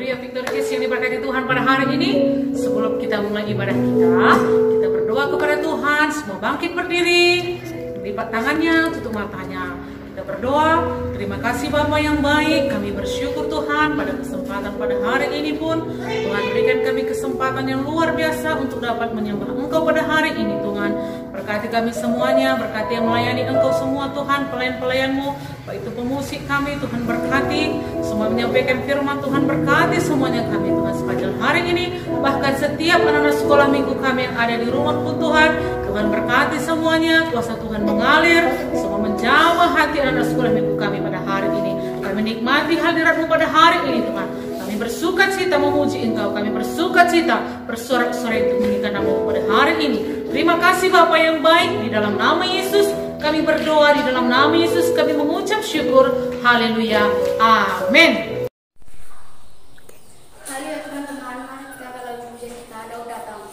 Haleluya, Victory Kids yang diberkati Tuhan pada hari ini. Sebelum kita mulai ibadah kita berdoa kepada Tuhan. Semua bangkit berdiri, lipat tangannya, tutup matanya. Kita berdoa. Terima kasih Bapa yang baik. Kami bersyukur Tuhan pada kesempatan pada hari ini pun Tuhan berikan kami kesempatan yang luar biasa untuk dapat menyembah Engkau pada hari ini Tuhan. Berkati kami semuanya, berkati yang melayani Engkau semua Tuhan, pelayan-pelayan-Mu, baik itu pemusik kami Tuhan berkati, semua menyampaikan firman Tuhan berkati semuanya kami Tuhan sepanjang hari ini, bahkan setiap anak-anak sekolah minggu kami yang ada di rumah pun Tuhan, Tuhan berkati semuanya, kuasa Tuhan mengalir, semua menjamah hati anak-anak sekolah minggu kami pada hari ini. Kami menikmati hadirat-Mu pada hari ini Tuhan. Kami bersukacita memuji Engkau, kami bersukacita bersorak-sorai untuk meninggikan nama-Mu pada hari ini. Terima kasih Bapa yang baik, di dalam nama Yesus kami berdoa, di dalam nama Yesus kami mengucap syukur. Haleluya, amin. Haleluya teman-teman, mari kita akan lagu pujian kita, Daud datang.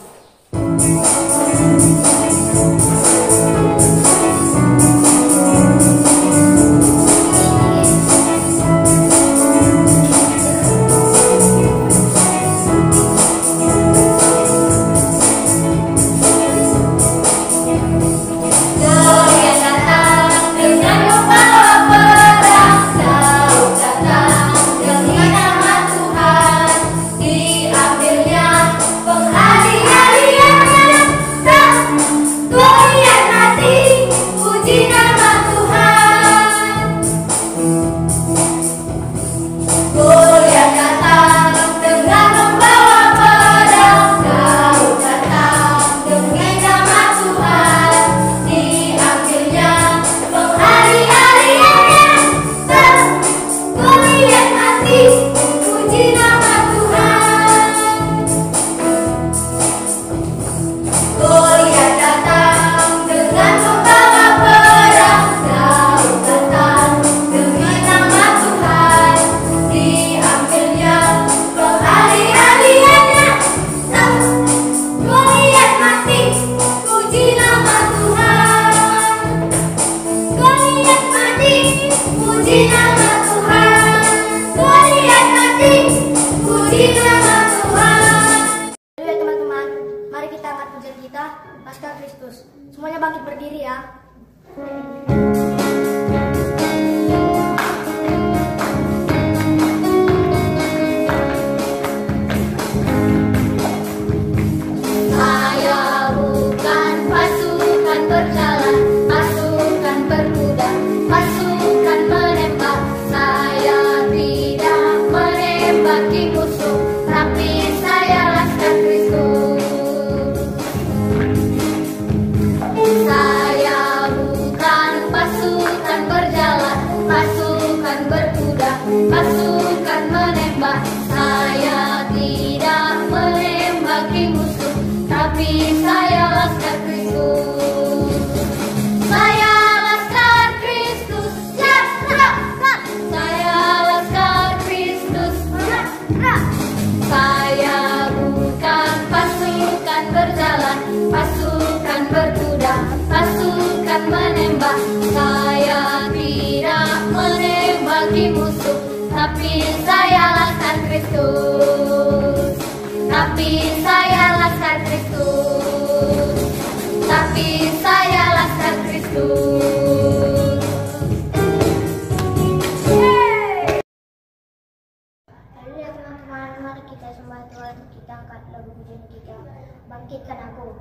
Laskar Kristus. Semuanya bangkit berdiri ya. Saya bukan pasukan berjalan, pasukan berkuda, pasukan menembak. Saya tidak menembaki musuh, tapi saya laskar Kristus. Saya bukan pasukan berjalan, pasukan berkuda, pasukan menembak. Saya tidak menembaki musuh, tapi saya laskar Kristus. Saya laskar Kristus, ya, saya laskar Kristus, ya. Saya bukan pasukan berjalan, pasukan berkuda, pasukan menembak. Saya tidak menembaki musuh, tapi saya laskar Kristus. Tapi saya laskar Kristus. Tapi saya laskar Kristus. Haleluya teman-teman, mari kita sembah Tuhan, kita angkat lagu pujian kita, Bangkitkan Aku.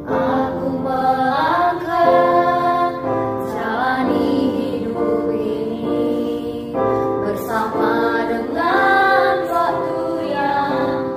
Aku melangkah jalani hidup ini bersama dengan waktu yang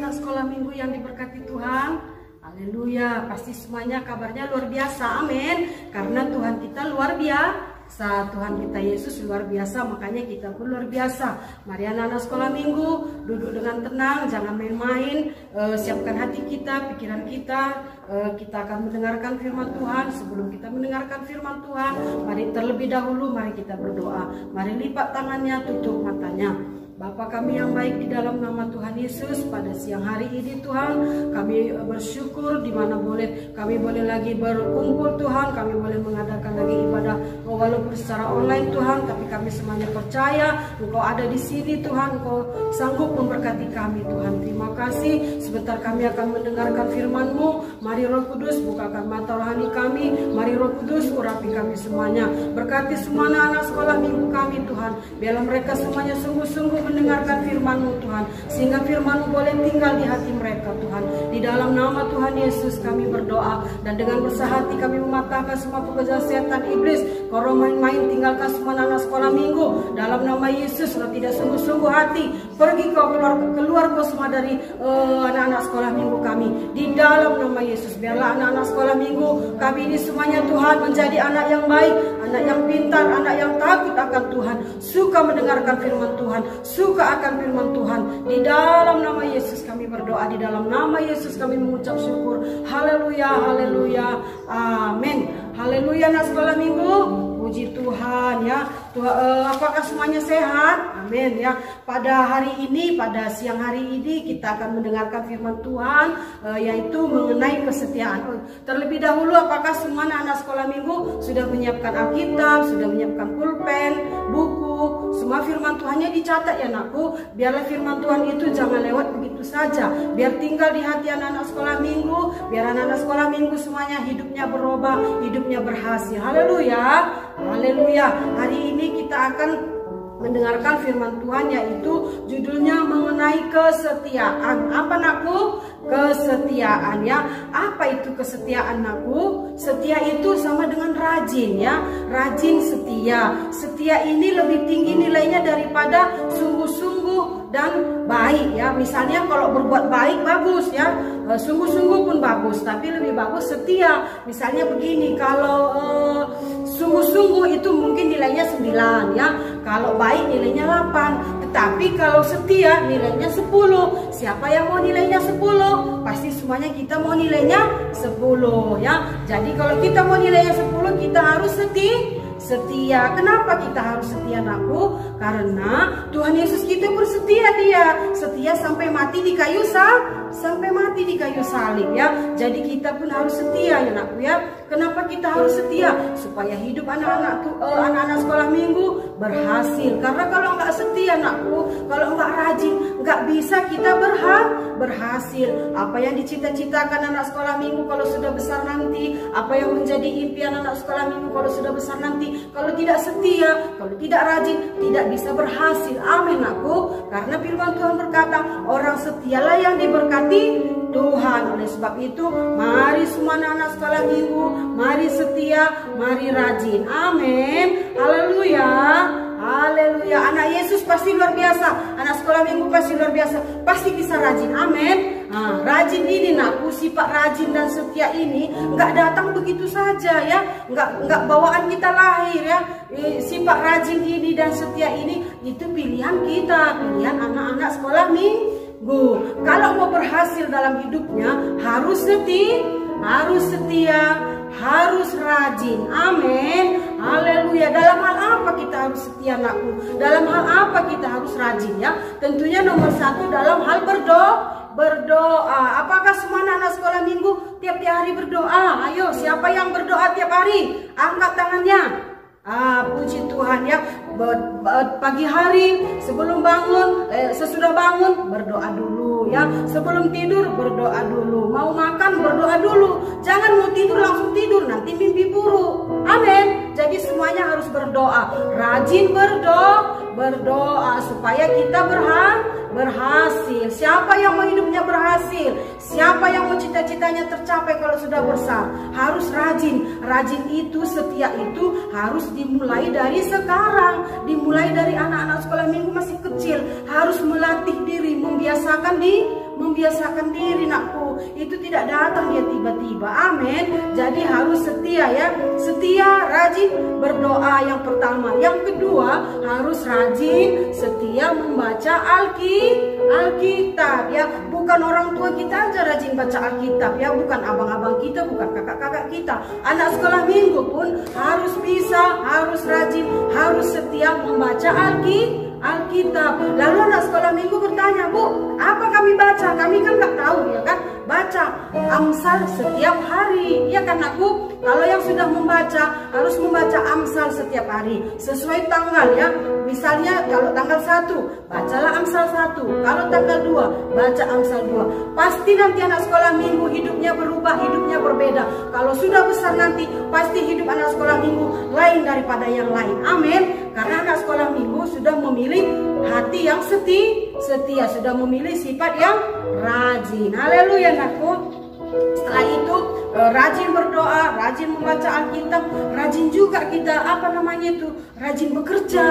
anak-anak sekolah minggu yang diberkati Tuhan? Haleluya, pasti semuanya kabarnya luar biasa, amin. Karena Tuhan kita luar biasa, Tuhan kita Yesus luar biasa, makanya kita pun luar biasa. Mari anak-anak sekolah minggu, duduk dengan tenang, jangan main-main, siapkan hati kita, pikiran kita. Kita akan mendengarkan firman Tuhan. Sebelum kita mendengarkan firman Tuhan, mari terlebih dahulu, mari kita berdoa. Mari lipat tangannya, tutup matanya. Bapa kami yang baik, di dalam nama Tuhan Yesus, pada siang hari ini Tuhan, kami bersyukur di mana kami boleh lagi berkumpul Tuhan, kami boleh mengadakan lagi ibadah walaupun secara online Tuhan, tapi kami semuanya percaya Engkau ada di sini Tuhan, Engkau sanggup memberkati kami Tuhan. Terima kasih. Sebentar kami akan mendengarkan firman-Mu. Mari Roh Kudus bukakan mata rohani kami, mari Roh Kudus urapi kami semuanya. Berkati semua anak-anak sekolah minggu kami Tuhan, biarlah mereka semuanya sungguh-sungguh mendengarkan firman-Mu Tuhan, sehingga firman-Mu boleh tinggal di hati mereka Tuhan. Di dalam nama Tuhan Yesus kami berdoa, dan dengan bersahati kami mematahkan semua pekerjaan setan iblis. Kalau main-main tinggalkan semua anak sekolah minggu dalam nama Yesus. Kalau tidak sungguh-sungguh hati, pergi kau keluar kau semua dari anak-anak sekolah minggu kami. Di dalam nama Yesus, biarlah anak-anak sekolah minggu kami ini semuanya Tuhan menjadi anak yang baik, anak yang pintar, anak yang takut akan Tuhan, suka mendengarkan firman Tuhan, suka akan firman Tuhan. Di dalam nama Yesus kami berdoa, di dalam nama Yesus kami mengucap syukur. Haleluya, haleluya, amin. Haleluya anak sekolah minggu, puji Tuhan ya. Apakah semuanya sehat? Amin ya. Pada hari ini, pada siang hari ini kita akan mendengarkan firman Tuhan, yaitu mengenai kesetiaan. Terlebih dahulu, apakah semua anak-anak sekolah minggu sudah menyiapkan Alkitab, sudah menyiapkan pulpen, buku, semua firman Tuhannya dicatat ya anakku. Biarlah firman Tuhan itu jangan lewat begitu saja, biar tinggal di hati anak-anak sekolah minggu, biar anak-anak sekolah minggu semuanya hidupnya berubah, hidupnya berhasil. Haleluya, haleluya. Hari ini kita akan mendengarkan firman Tuhan, yaitu judulnya mengenai kesetiaan. Apa nakku? Kesetiaan ya. Apa itu kesetiaan nakku? Setia itu sama dengan rajin ya. Rajin, setia. Setia ini lebih tinggi nilainya daripada sungguh-sungguh dan baik ya. Misalnya kalau berbuat baik bagus ya, sungguh-sungguh pun bagus, tapi lebih bagus setia. Misalnya begini, kalau sungguh-sungguh itu mungkin nilainya 9 ya, kalau baik nilainya 8, tetapi kalau setia nilainya 10. Siapa yang mau nilainya 10? Pasti semuanya kita mau nilainya 10 ya. Jadi kalau kita mau nilainya 10, kita harus setia. Kenapa kita harus setia anakku? Karena Tuhan Yesus kita pun setia, dia setia sampai mati di kayu salib ya. Jadi kita pun harus setia ya anakku ya. Kenapa kita harus setia? Supaya hidup anak-anak sekolah minggu berhasil. Karena kalau nggak setia anakku, kalau nggak rajin, nggak bisa kita berhasil. Apa yang dicita-citakan anak sekolah minggu kalau sudah besar nanti, apa yang menjadi impian anak sekolah minggu kalau sudah besar nanti, kalau tidak setia, kalau tidak rajin, tidak bisa berhasil. Amin aku. Karena firman Tuhan berkata, orang setialah yang diberkati Tuhan. Oleh sebab itu, mari semua anak-anak sekolah minggu, mari setia, mari rajin. Amin. Haleluya. Haleluya. Anak Yesus pasti luar biasa, anak sekolah minggu pasti luar biasa, pasti bisa rajin. Amin. Nah, rajin ini nakku, sifat rajin dan setia ini nggak datang begitu saja ya, nggak bawaan kita lahir ya. Sifat rajin ini dan setia ini itu pilihan kita, pilihan anak-anak sekolah minggu. Kalau mau berhasil dalam hidupnya harus setia, harus rajin. Amin. Haleluya. Dalam hal apa kita harus setia anakku? Dalam hal apa kita harus rajin ya? Tentunya nomor 1 dalam hal berdoa. Apakah semua anak sekolah minggu tiap-tiap hari berdoa? Ayo, siapa yang berdoa tiap hari? Angkat tangannya. Puji Tuhan ya. Pagi hari sebelum bangun, sesudah bangun berdoa dulu ya. Sebelum tidur berdoa dulu. Mau makan berdoa dulu. Jangan mau tidur langsung tidur, nanti mimpi buruk. Amin. Jadi semuanya harus berdoa. Rajin berdoa supaya kita berhasil. Siapa yang mau hidupnya berhasil? Siapa yang mau cita-citanya tercapai kalau sudah besar? Harus rajin. Rajin itu, setia itu harus dimulai dari sekarang. Dimulai dari anak-anak sekolah minggu masih kecil. Harus melatih diri, membiasakan membiasakan diri nakku. Itu tidak datang dia tiba-tiba. Amin. Jadi harus setia ya. Setia, rajin berdoa yang pertama. Yang kedua, harus rajin setia membaca Alkitab ya. Bukan orang tua kita aja rajin baca Alkitab ya, bukan abang-abang kita, bukan kakak-kakak kita. Anak sekolah minggu pun harus bisa, harus rajin, harus setia membaca Alkitab. Lalu anak sekolah minggu bertanya, Bu, apa kami baca? Kami kan nggak tahu ya kan. Baca Amsal setiap hari, ya kan aku? Kalau yang sudah membaca harus membaca Amsal setiap hari sesuai tanggal ya. Misalnya kalau tanggal 1 bacalah Amsal 1, kalau tanggal 2 baca Amsal 2. Pasti nanti anak sekolah minggu hidupnya berubah, hidupnya berbeda. Kalau sudah besar nanti pasti hidup anak sekolah minggu lain daripada yang lain. Amin. Karena anak sekolah minggu sudah memilih hati yang setia, sudah memilih sifat yang rajin. Haleluya anakku. Setelah itu rajin berdoa, rajin membaca Alkitab, rajin juga kita rajin bekerja,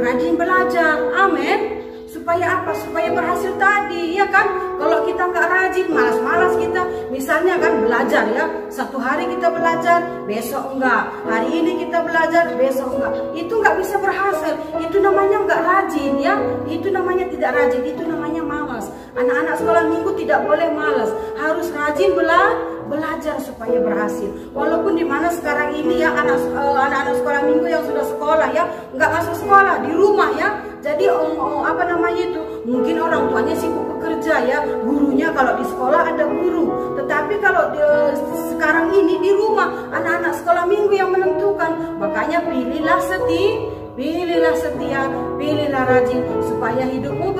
rajin belajar. Amin. Supaya apa? Supaya berhasil tadi, ya kan? Kalau kita nggak rajin, malas-malas kita. Misalnya kan belajar ya, satu hari kita belajar, besok enggak. Hari ini kita belajar, besok enggak. Itu nggak bisa berhasil. Itu namanya nggak rajin ya. Itu namanya tidak rajin. Itu namanya malas. Anak-anak sekolah minggu tidak boleh malas. Harus rajin belajar supaya berhasil. Walaupun di mana sekarang ini ya anak-anak sekolah minggu yang sudah sekolah ya nggak masuk sekolah, di rumah ya. Jadi mungkin orang tuanya sibuk bekerja ya, gurunya kalau di sekolah ada guru. Tetapi kalau sekarang ini di rumah anak-anak sekolah minggu yang menentukan. Makanya pilihlah setia, pilihlah rajin supaya hidupmu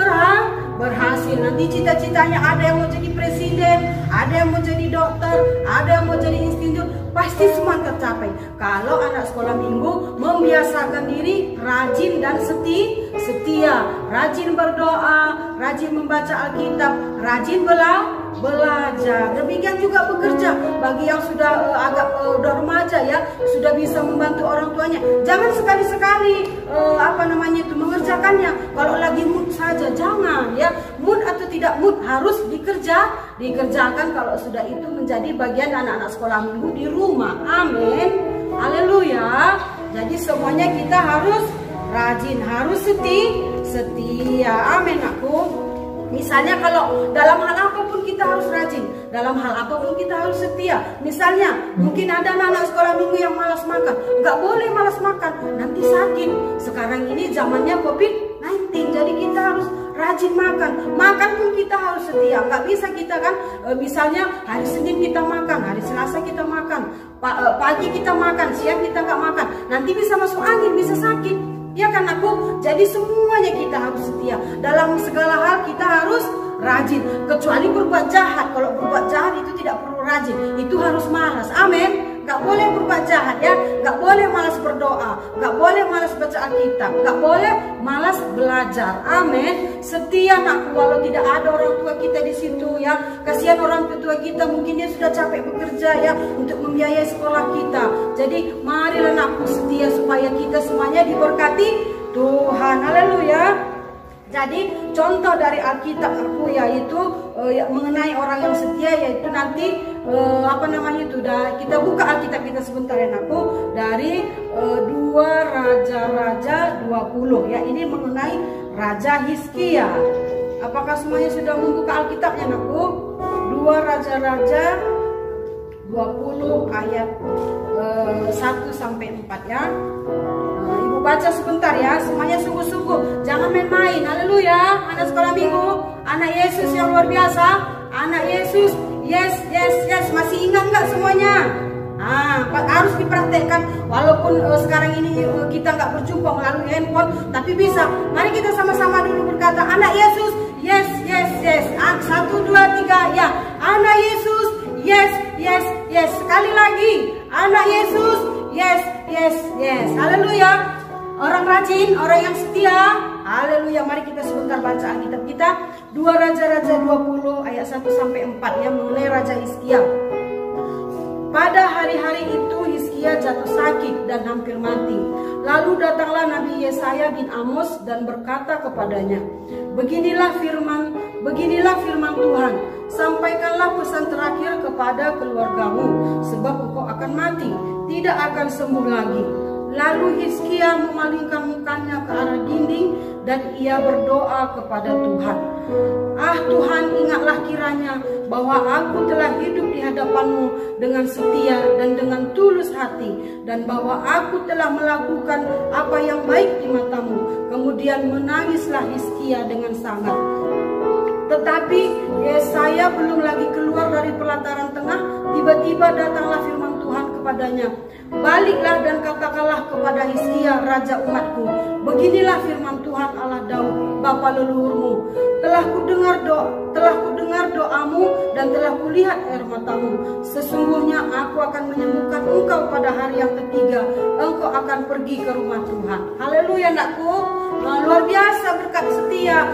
berhasil. Nanti cita-citanya ada yang mau jadi presiden, ada yang mau jadi dokter, ada yang mau jadi insinyur, pasti semua tercapai. Kalau anak sekolah minggu membiasakan diri rajin dan setia, rajin berdoa, rajin membaca Alkitab, rajin belajar. Demikian juga bekerja. Bagi yang sudah udah remaja ya, sudah bisa membantu orang tuanya, jangan sekali-sekali mengerjakannya kalau lagi mood saja, jangan ya. Mood atau tidak mood harus dikerjakan kalau sudah itu menjadi bagian anak-anak sekolah minggu di rumah. Amin. Haleluya. Jadi semuanya kita harus rajin, harus setia. Amin aku. Misalnya kalau dalam hal apapun kita harus rajin, dalam hal apapun kita harus setia. Misalnya mungkin ada anak-anak sekolah minggu yang malas makan, nggak boleh malas makan, nanti sakit. Sekarang ini zamannya COVID-19, jadi kita harus rajin makan. Makan pun kita harus setia. Nggak bisa kita kan, misalnya hari Senin kita makan, hari Selasa kita makan, pagi kita makan, siang kita nggak makan, nanti bisa masuk angin, bisa sakit. Ya kan aku? Jadi semuanya kita harus setia. Dalam segala hal kita harus rajin. Kecuali berbuat jahat. Kalau berbuat jahat itu tidak perlu rajin. Itu harus malas. Amin. Gak boleh berbuat jahat ya. Gak boleh malas berdoa. Gak boleh malas baca Alkitab. Gak boleh malas belajar. Amin. Setia anakku, walau tidak ada orang tua kita di situ ya. Kasihan orang tua kita, mungkin dia sudah capek bekerja ya untuk membiayai sekolah kita. Jadi marilah anakku setia supaya kita semuanya diberkati Tuhan. Haleluya. Jadi contoh dari Alkitab aku yaitu mengenai orang yang setia, yaitu nanti kita buka Alkitab kita sebentar ya aku, dari 2 Raja-Raja 20 ya. Ini mengenai Raja Hizkia. Apakah semuanya sudah membuka Alkitabnya aku? 2 Raja-Raja 20 ayat 1 sampai 4 ya. Ibu baca sebentar ya, semuanya sungguh-sungguh, jangan main-main. Haleluya. Anak sekolah minggu, anak Yesus yang luar biasa, anak Yesus. Yes. Masih ingat nggak semuanya? Harus dipraktekkan. Walaupun sekarang ini kita nggak berjumpa melalui handphone, tapi bisa. Mari kita sama-sama dulu berkata, anak Yesus. Yes. 1, 2, 3 ya. Anak Yesus. Yes. Sekali lagi, anak Yesus. Yes. Haleluya. Orang rajin, orang yang setia. Haleluya. Mari kita sebentar baca Alkitab kita. 2 Raja-Raja 20 ayat 1 sampai 4 yang mengenai Raja Hizkia. Pada hari-hari itu Hizkia jatuh sakit dan hampir mati. Lalu datanglah Nabi Yesaya bin Amos dan berkata kepadanya, beginilah firman Beginilah firman Tuhan, sampaikanlah pesan terakhir kepada keluargamu, sebab engkau akan mati, tidak akan sembuh lagi. Lalu Hizkia memalingkan mukanya ke arah dinding dan ia berdoa kepada Tuhan. Ah Tuhan, ingatlah kiranya bahwa aku telah hidup di hadapan-Mu dengan setia dan dengan tulus hati, dan bahwa aku telah melakukan apa yang baik di mata-Mu. Kemudian menangislah Hizkia dengan sangat. Tetapi Yesaya belum lagi keluar dari pelataran tengah, tiba-tiba datanglah firman Tuhan kepadanya. Baliklah dan katakanlah kepada Hizkia raja umatku, beginilah firman Tuhan Allah Daud bapa leluhurmu. Telah kudengar doamu dan telah kulihat air matamu. Sesungguhnya aku akan menyembuhkan engkau pada hari yang ketiga. Engkau akan pergi ke rumah Tuhan. Haleluya anakku. Luar biasa berkat setia.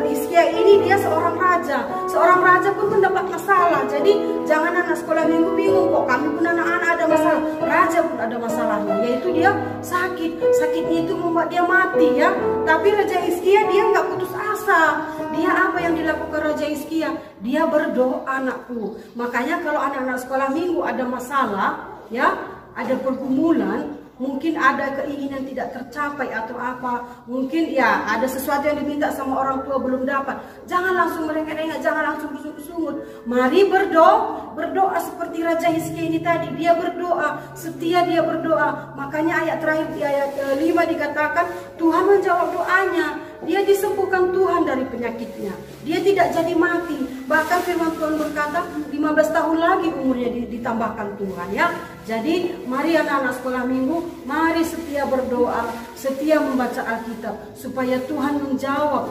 Hizkia ini dia seorang raja. Seorang raja pun mendapat masalah. Jadi jangan anak sekolah minggu bingung kok. Kami pun anak-anak ada masalah. Raja pun ada masalahnya. Yaitu dia sakit. Sakitnya itu membuat dia mati ya. Tapi Raja Hizkia dia nggak putus asa. Dia apa yang dilakukan Raja Hizkia? Dia berdoa anakku. Makanya kalau anak-anak sekolah minggu ada masalah ya, ada pergumulan, mungkin ada keinginan tidak tercapai atau apa, mungkin ya ada sesuatu yang diminta sama orang tua belum dapat, jangan langsung merengek-rengek, jangan langsung bersungut-sungut. Mari berdoa seperti Raja Hizkia ini tadi. Dia berdoa, setia dia berdoa. Makanya ayat terakhir di ayat 5 dikatakan Tuhan menjawab doanya. Dia disembuhkan Tuhan dari penyakitnya. Dia tidak jadi mati. Bahkan firman Tuhan berkata 15 tahun lagi umurnya ditambahkan Tuhan ya. Jadi mari anak-anak sekolah minggu, mari setia berdoa, setia membaca Alkitab, supaya Tuhan menjawab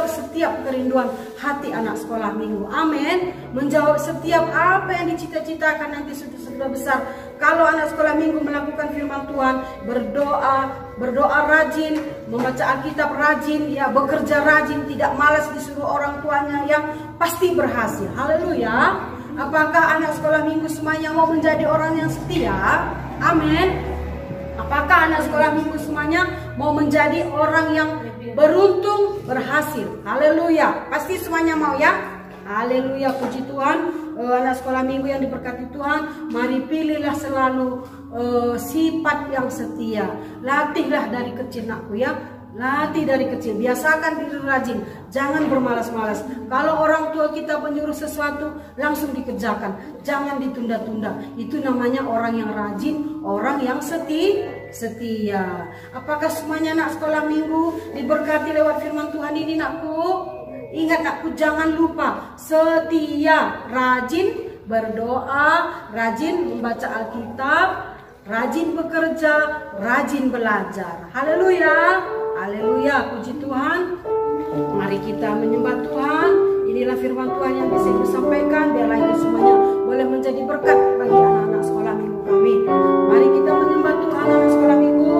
setiap kerinduan hati anak sekolah minggu. Amin. Menjawab setiap apa yang dicita-citakan nanti sudah besar. Kalau anak sekolah minggu melakukan firman Tuhan, berdoa rajin, membaca Alkitab rajin, ya bekerja rajin, tidak malas disuruh orang tuanya, yang pasti berhasil. Haleluya. Apakah anak sekolah minggu semuanya mau menjadi orang yang setia? Amin. Apakah anak sekolah minggu semuanya mau menjadi orang yang beruntung, berhasil? Haleluya. Pasti semuanya mau ya? Haleluya, puji Tuhan. Anak sekolah minggu yang diberkati Tuhan, mari pilihlah selalu sifat yang setia. Latihlah dari kecil nakku ya. Latih dari kecil, biasakan diri rajin, jangan bermalas-malas. Kalau orang tua kita menyuruh sesuatu, langsung dikerjakan, jangan ditunda-tunda. Itu namanya orang yang rajin, orang yang setia. Apakah semuanya anak sekolah minggu diberkati lewat firman Tuhan ini nakku? Ingat nakku, jangan lupa setia, rajin berdoa, rajin membaca Alkitab, rajin bekerja, rajin belajar. Haleluya. Haleluya, puji Tuhan. Mari kita menyembah Tuhan. Inilah firman Tuhan yang bisa disampaikan. Biarlah ini semuanya boleh menjadi berkat bagi anak-anak sekolah minggu kami. Mari kita menyembah Tuhan anak sekolah minggu.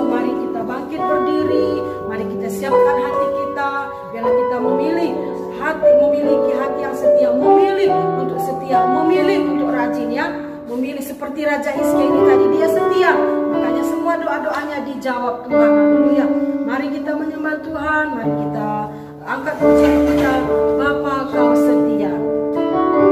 Mari kita bangkit berdiri. Mari kita siapkan hati kita. Biarlah kita memiliki hati yang setia, memilih untuk setia, memilih untuk rajin ya. Memilih seperti Raja Hizkia ini tadi, dia setia, makanya semua doa-doanya dijawab Tuhan. Haleluya. Mari kita menyembah Tuhan, mari kita angkat pujian kita. Bapa, Kau setia. Bersama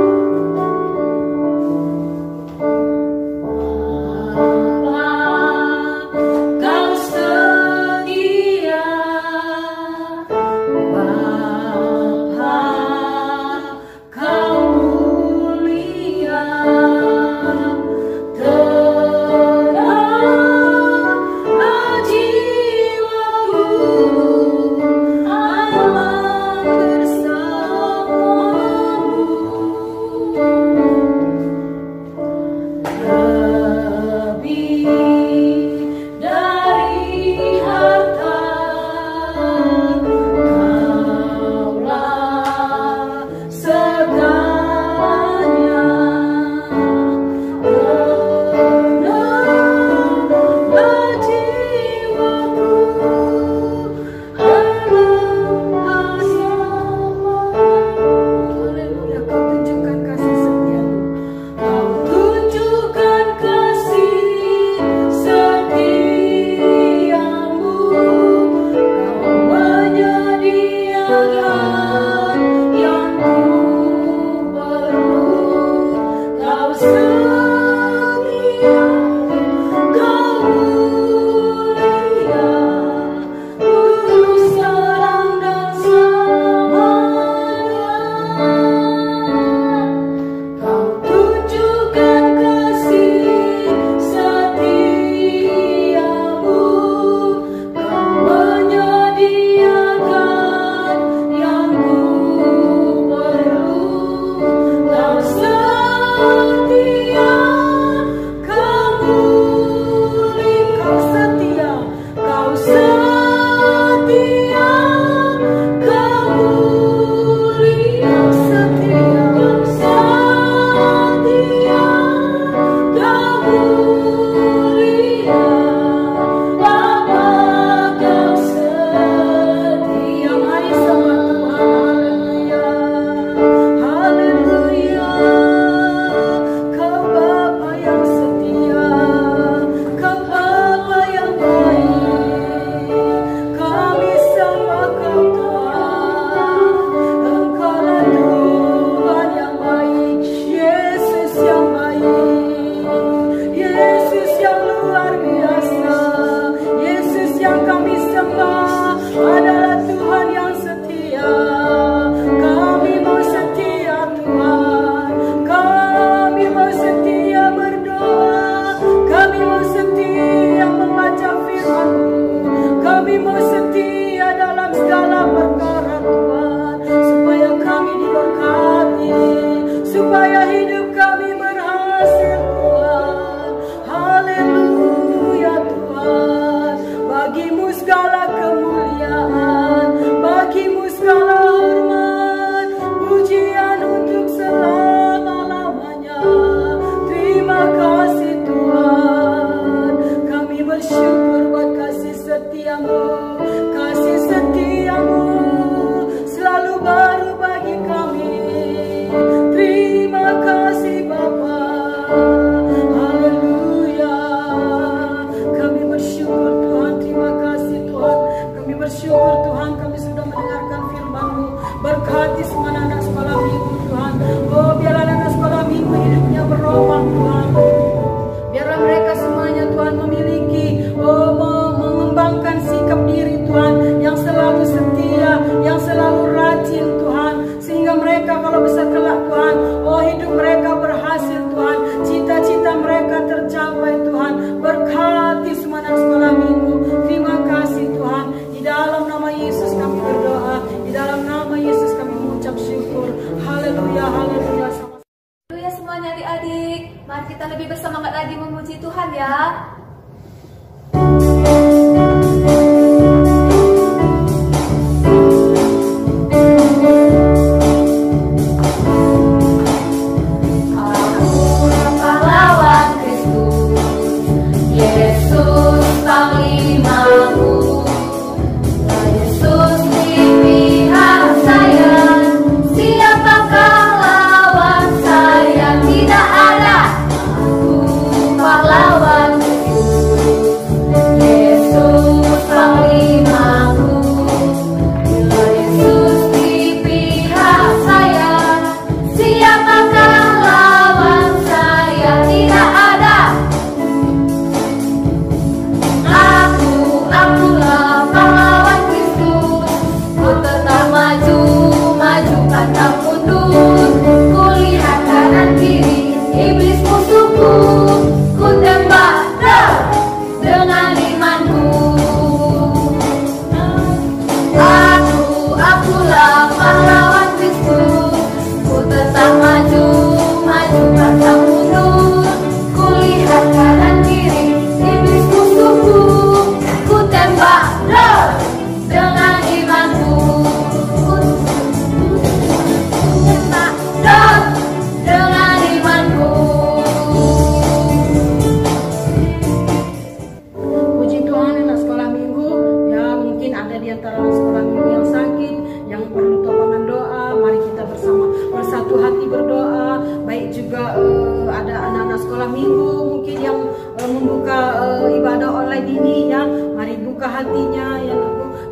kita lebih bersemangat lagi memuji Tuhan ya.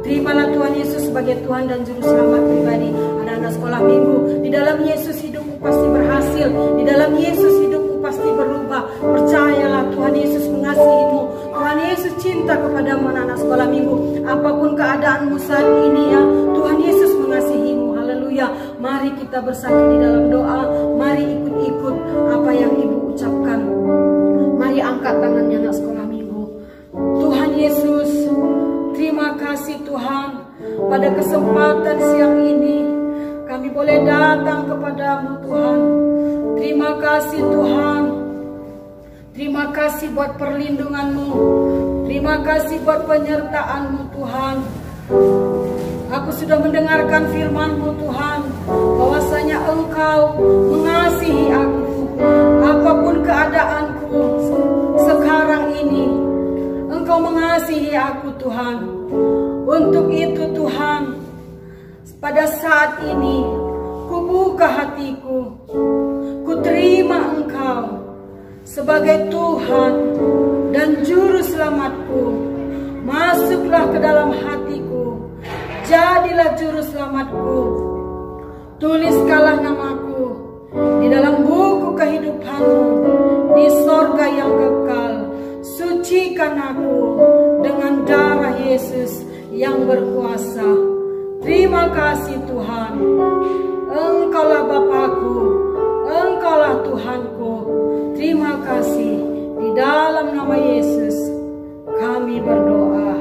Terimalah Tuhan Yesus sebagai Tuhan dan Juru Selamat pribadi anak-anak sekolah minggu. Di dalam Yesus hidupmu pasti berhasil. Di dalam Yesus hidupmu pasti berubah. Percayalah, Tuhan Yesus mengasihimu. Tuhan Yesus cinta kepadamu anak-anak sekolah minggu. Apapun keadaanmu saat ini ya, Tuhan Yesus mengasihimu. Haleluya. Mari kita bersatu di dalam doa. Mari ikut-ikut apa yang Ibu ucapkan. Mari angkat tangannya anak sekolah minggu. Tuhan Yesus, terima kasih Tuhan, pada kesempatan siang ini kami boleh datang kepadamu Tuhan. Terima kasih Tuhan. Terima kasih buat perlindunganmu. Terima kasih buat penyertaanmu Tuhan. Aku sudah mendengarkan firman-Mu Tuhan, bahwasanya Engkau mengasihi aku. Apapun keadaanku sekarang ini, Engkau mengasihi aku Tuhan. Untuk itu Tuhan, pada saat ini ku buka hatiku, ku terima Engkau sebagai Tuhan dan Juru Selamatku. Masuklah ke dalam hatiku, jadilah Juru Selamatku. Tuliskanlah namaku di dalam buku kehidupanmu di sorga yang kekal. Sucikan aku dengan darah Yesus yang berkuasa. Terima kasih Tuhan. Engkaulah Bapakku, Engkaulah Tuhanku. Terima kasih. Di dalam nama Yesus kami berdoa.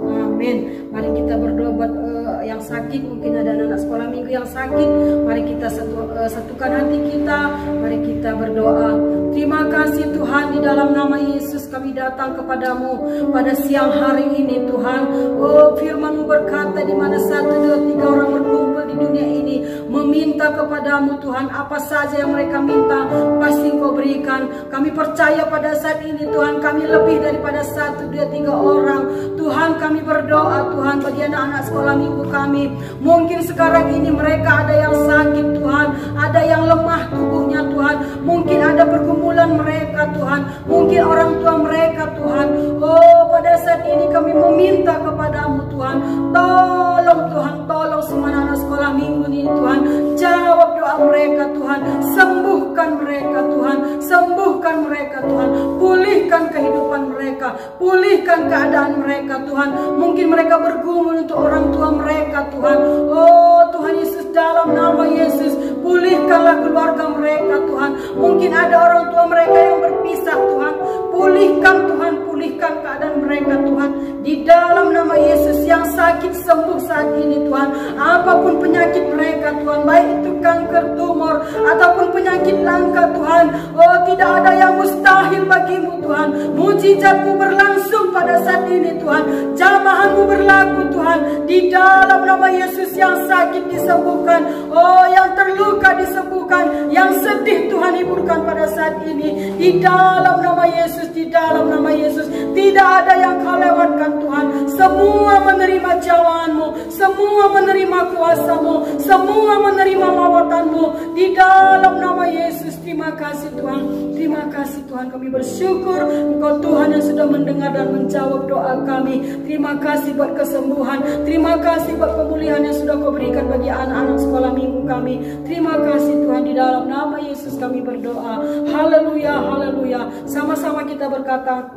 Amin. Mari kita berdoa buat yang sakit. Mungkin ada anak sekolah minggu yang sakit. Mari kita satukan hati kita. Mari kita berdoa. Terima kasih Tuhan, di dalam nama Yesus kami datang kepadamu pada siang hari ini Tuhan. Oh, firman-Mu berkata, di mana 1, 2, 3 orang berkumpul di dunia ini meminta kepadamu Tuhan, apa saja yang mereka minta pasti Engkau berikan. Kami percaya pada saat ini Tuhan, kami lebih daripada 1, 2, 3 orang. Tuhan, kami berdoa Tuhan bagi anak-anak sekolah minggu kami. Mungkin sekarang ini mereka ada yang sakit Tuhan, ada yang lemah tubuhnya Tuhan. Mungkin ada pergumulan mereka Tuhan, mungkin orang tua mereka Tuhan. Oh, pada saat ini kami meminta kepadamu Tuhan, tolong Tuhan, tolong semua anak sekolah minggu ini Tuhan. Jawab doa mereka Tuhan, sembuhkan mereka Tuhan, sembuhkan mereka Tuhan. Pulihkan kehidupan mereka, pulihkan keadaan mereka Tuhan. Mungkin mereka bergumul untuk orang tua mereka Tuhan. Oh Tuhan Yesus, dalam nama Yesus pulihkanlah keluarga mereka Tuhan. Mungkin ada orang tua mereka yang berpisah Tuhan. Pulihkan Tuhan, pulihkan keadaan mereka Tuhan. Di dalam nama Yesus, yang sakit sembuh saat ini Tuhan. Apapun penyakit mereka Tuhan, baik itu kanker, tumor, ataupun penyakit langka Tuhan, oh tidak ada yang mustahil bagimu Tuhan. Mujizatmu berlangsung pada saat ini Tuhan. Jamahanmu berlaku Tuhan. Di dalam nama Yesus, yang sakit disembuhkan, oh yang terluka disembuhkan, yang sedih Tuhan hiburkan pada saat ini. Di dalam nama Yesus, di dalam nama Yesus, tidak ada yang kau lewatkan Tuhan. Semua menerima jawabanmu, semua menerima kuasamu, semua menerima lawatanmu. Di dalam nama Yesus, terima kasih Tuhan. Terima kasih Tuhan, kami bersyukur Engkau Tuhan yang sudah mendengar dan menjawab doa kami. Terima kasih buat kesembuhan, terima kasih buat pemulihan yang sudah Kau berikan bagi anak-anak sekolah minggu kami. Terima kasih Tuhan, di dalam nama Yesus kami berdoa. Haleluya, haleluya. Sama-sama kita berkata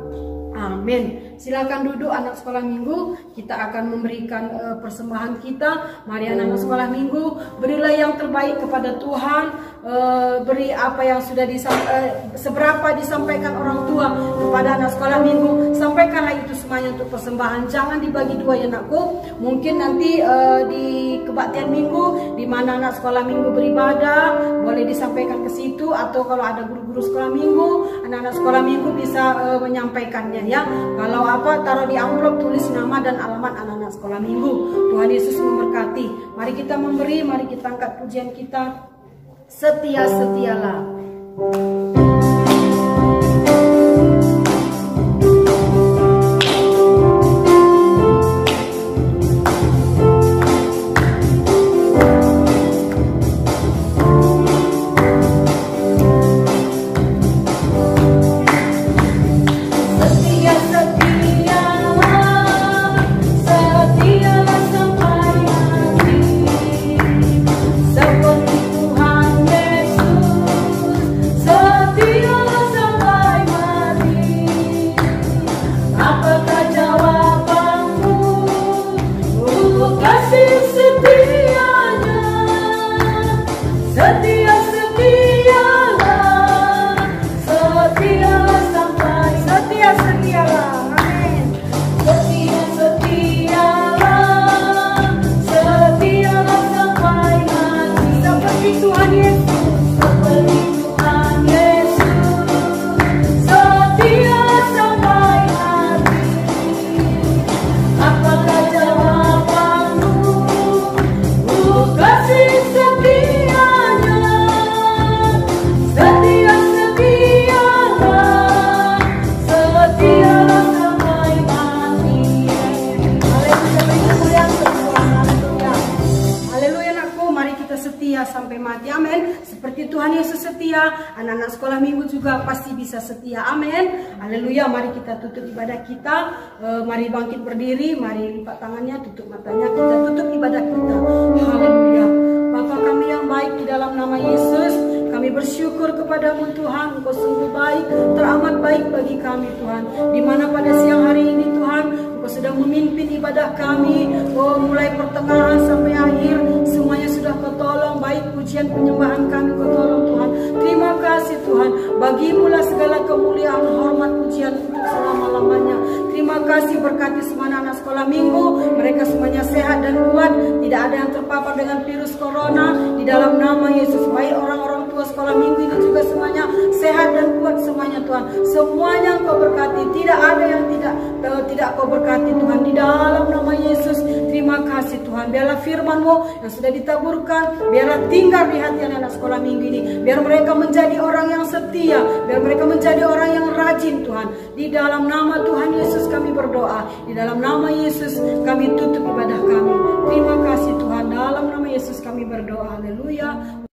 amin. Silakan duduk anak sekolah minggu. Kita akan memberikan persembahan kita. Mari anak-anak sekolah minggu, berilah yang terbaik kepada Tuhan. Beri apa yang sudah seberapa disampaikan orang tua kepada anak sekolah minggu, sampaikanlah itu semuanya untuk persembahan. Jangan dibagi dua ya anakku. Mungkin nanti di kebaktian minggu di mana anak sekolah minggu beribadah, boleh disampaikan ke situ, atau kalau ada guru-guru sekolah minggu, anak-anak sekolah minggu bisa menyampaikannya ya. Kalau apa, taruh di amplop, tulis nama dan alamat anak-anak sekolah minggu. Tuhan Yesus memberkati. Mari kita memberi, mari kita angkat pujian kita. Setia-setialah. Sampai mati, amin. Seperti Tuhan Yesus setia, anak-anak sekolah minggu juga pasti bisa setia, amin. Haleluya. Mari kita tutup ibadah kita. Mari bangkit berdiri, mari lipat tangannya, tutup matanya, kita tutup ibadah kita. Haleluya. Bapa kami yang baik, di dalam nama Yesus kami bersyukur kepadamu Tuhan. Engkau sungguh baik, teramat baik bagi kami Tuhan. Dimana pada siang hari ini Tuhan, Engkau sudah memimpin ibadah kami, oh mulai pertengahan sampai akhir, semuanya sudah Kau tolong. Baik pujian penyembahan kami Kau tolong Tuhan. Terima kasih Tuhan. Bagimulah segala kemuliaan, hormat, pujian untuk selama-lamanya. Terima kasih, berkati semua anak sekolah minggu. Mereka semuanya sehat dan kuat. Tidak ada yang terpapar dengan virus corona. Di dalam nama Yesus, baik orang-orang tua sekolah minggu ini juga semuanya sehat dan kuat semuanya Tuhan. Semuanya Kau berkati. Tidak ada yang tidak Kau berkati Tuhan. Di dalam nama Yesus, terima kasih Tuhan. Biarlah firman-Mu yang sudah ditaburkan, biarlah tinggal di hati anak sekolah minggu ini. Biar mereka menjadi orang yang setia, biar mereka menjadi orang yang rajin Tuhan. Di dalam nama Tuhan Yesus kami berdoa. Di dalam nama Yesus kami tutup ibadah kami. Terima kasih Tuhan. Dalam nama Yesus kami berdoa. Haleluya.